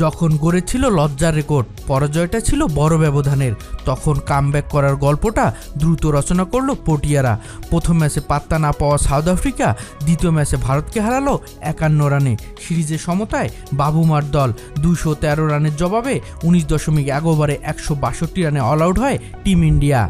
যখন গড়েছিল লজ্জার রেকর্ড, পরাজয়টা ছিল বড় ব্যবধানের, তখন কামব্যাক করার গল্পটা দ্রুত রচনা করলো পটিয়ারা। প্রথম ম্যাচে পাত্তা না পাওয়া সাউথ আফ্রিকা দ্বিতীয় ম্যাচে ভারতকে হারালো 51 রানে। সিরিজের সমতায় বাবুমার দল 213 রানের জবাবে 19.1 ওভারে 162 রানে অল আউট হয় টিম ইন্ডিয়া।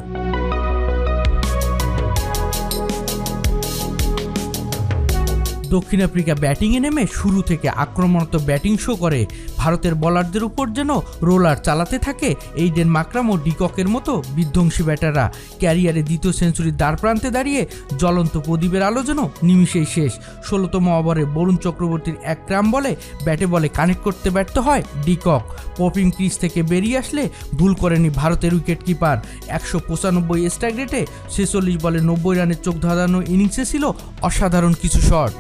দক্ষিণ আফ্রিকা ব্যাটিংয়ে নেমে শুরু থেকে আক্রমণাত্মক ব্যাটিং শো করে ভারতের বোলারদের উপর যেন রোলার চালাতে থাকে এইডেন মাকরাম ও ডিককের মতো বিধ্বংসী ব্যাটাররা। ক্যারিয়ারে দ্বিতীয় সেঞ্চুরির দ্বারপ্রান্তে দাঁড়িয়ে জ্বলন্ত প্রদীপের আলো যেন নিমিষেই শেষ। 16তম ওভারে বরুণ চক্রবর্তীর এক ক্রাম বলে ব্যাটে বলে কানেক্ট করতে ব্যর্থ হয় ডিকক। পপিং ক্রিজ থেকে বেরিয়ে আসলে ভুল করেনি ভারতের উইকেট কিপার। 195 স্ট্রাইক রেটে 46 বলে 90 রানের চোখ ধাঁধানো ইনিংসে ছিল অসাধারণ কিছু শট।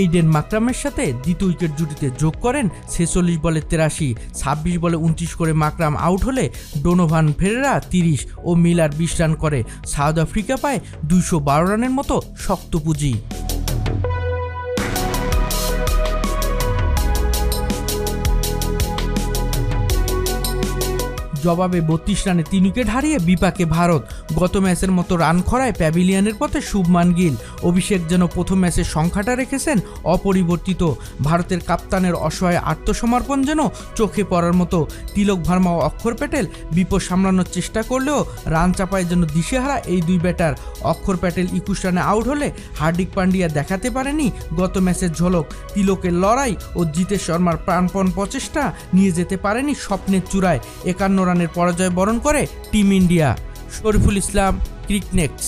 এইডেন মাকরামের সাথে দ্বিতীয় উইকেট জুটিতে যোগ করেন 46 বলে 83, 26 বলে 29 করে মাকরাম আউট হলে ডোনোভান ফেরেরা 30 ও মিলার 20 রান করে। সাউথ আফ্রিকা পায় 212 রানের মতো শক্ত পুঁজি। জবাবে 32 রানে 3 উইকেট হারিয়ে বিপাকে ভারত। গত ম্যাচের মতো রান খরায় প্যাভিলিয়নের পথে শুভমান গিল। অভিষেক যেন প্রথম ম্যাচের সংখ্যাটা রেখেছেন অপরিবর্তিত। ভারতের কাপ্তানের অসহায় আত্মসমর্পণ যেন চোখে পড়ার মতো। তিলক ভার্মা ও অক্ষর প্যাটেল বিপদ সামলানোর চেষ্টা করলেও রান চাপায় যেন দিশেহারা এই দুই ব্যাটার। অক্ষর প্যাটেল 21 রানে আউট হলে হার্দিক পান্ডিয়া দেখাতে পারেনি গত ম্যাচের ঝলক। তিলকের লড়াই ও জিতেশ শর্মার প্রাণপণ প্রচেষ্টা নিয়ে যেতে পারেনি স্বপ্নের চূড়ায়। 51 রানের পরাজয় বরণ করে টিম ইন্ডিয়া। শরীফুল ইসলাম, ক্রিকনেক্স।